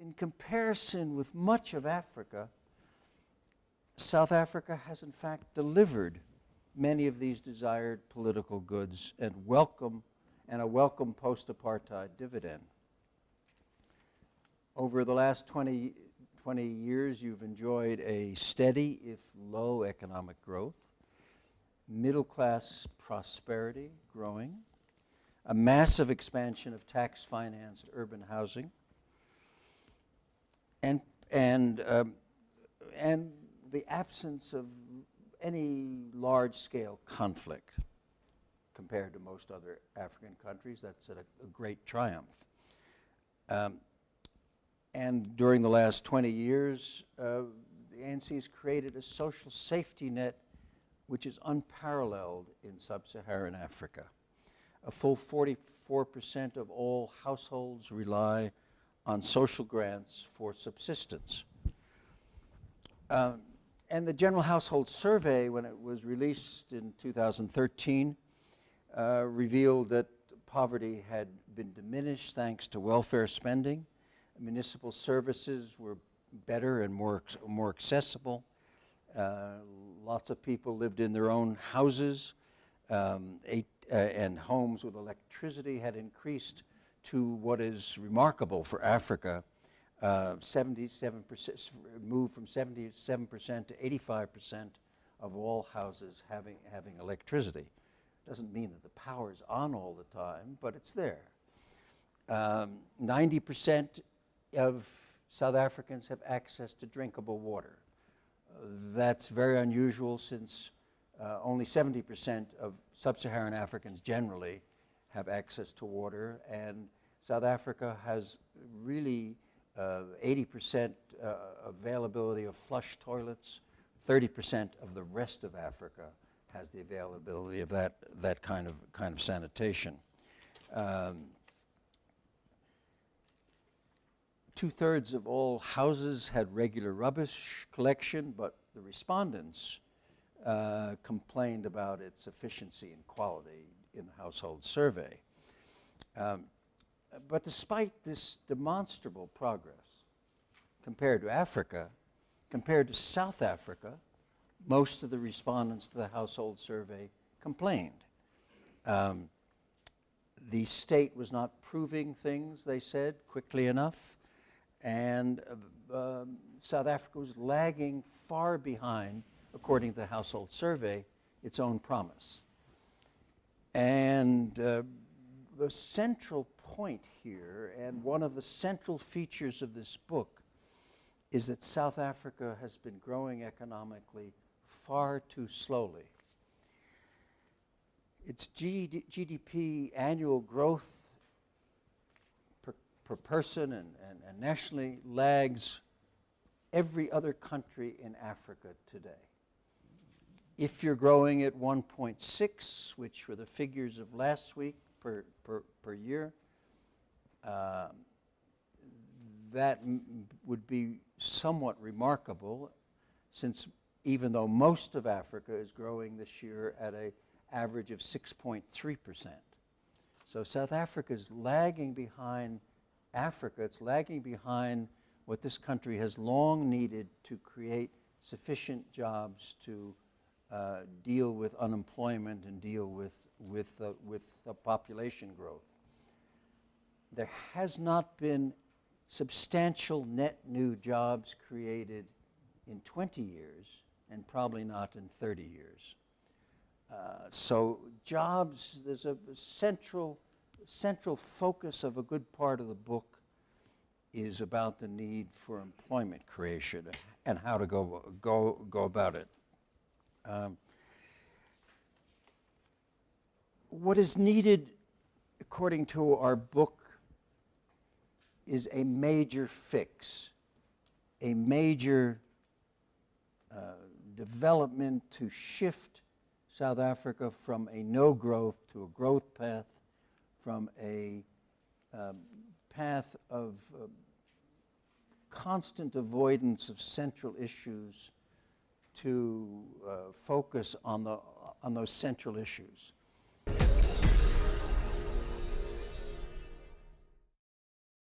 in comparison with much of Africa, South Africa has in fact delivered many of these desired political goods and a welcome post-apartheid dividend. Over the last 20 years, you've enjoyed a steady, if low, economic growth, middle-class prosperity growing, a massive expansion of tax-financed urban housing, and the absence of any large-scale conflict compared to most other African countries. That's a great triumph. And during the last 20 years, the ANC has created a social safety net which is unparalleled in sub-Saharan Africa. A full 44% of all households rely on social grants for subsistence. And the General Household Survey, when it was released in 2013, revealed that poverty had been diminished thanks to welfare spending. Municipal services were better and more accessible. Lots of people lived in their own houses, and homes with electricity had increased to what is remarkable for Africa. 77%, moved from 77% to 85% of all houses having electricity. Doesn't mean that the power is on all the time, but it's there. 90% of South Africans have access to drinkable water. That's very unusual since only 70% of sub-Saharan Africans generally have access to water, and South Africa has really 80% availability of flush toilets. 30% of the rest of Africa has the availability of that kind of sanitation. 2/3 of all houses had regular rubbish collection, but the respondents complained about its efficiency and quality in the household survey. But despite this demonstrable progress compared to Africa, compared to South Africa, most of the respondents to the household survey complained. The state was not proving things, they said, quickly enough, and South Africa was lagging far behind, according to the household survey, its own promise. And the central point here, and one of the central features of this book, is that South Africa has been growing economically far too slowly. Its GDP annual growth per person and nationally lags every other country in Africa today. If you're growing at 1.6, which were the figures of last week per year, that would be somewhat remarkable, since even though most of Africa is growing this year at an average of 6.3%. So South Africa is lagging behind Africa. It's lagging behind what this country has long needed to create sufficient jobs to deal with unemployment and deal with the population growth. There has not been substantial net new jobs created in 20 years, and probably not in 30 years. So jobs, there's a central focus of a good part of the book is about the need for employment creation and how to go about it. What is needed, according to our book, is a major fix, a major development to shift South Africa from a no growth to a growth path, from a path of constant avoidance of central issues to focus on those central issues.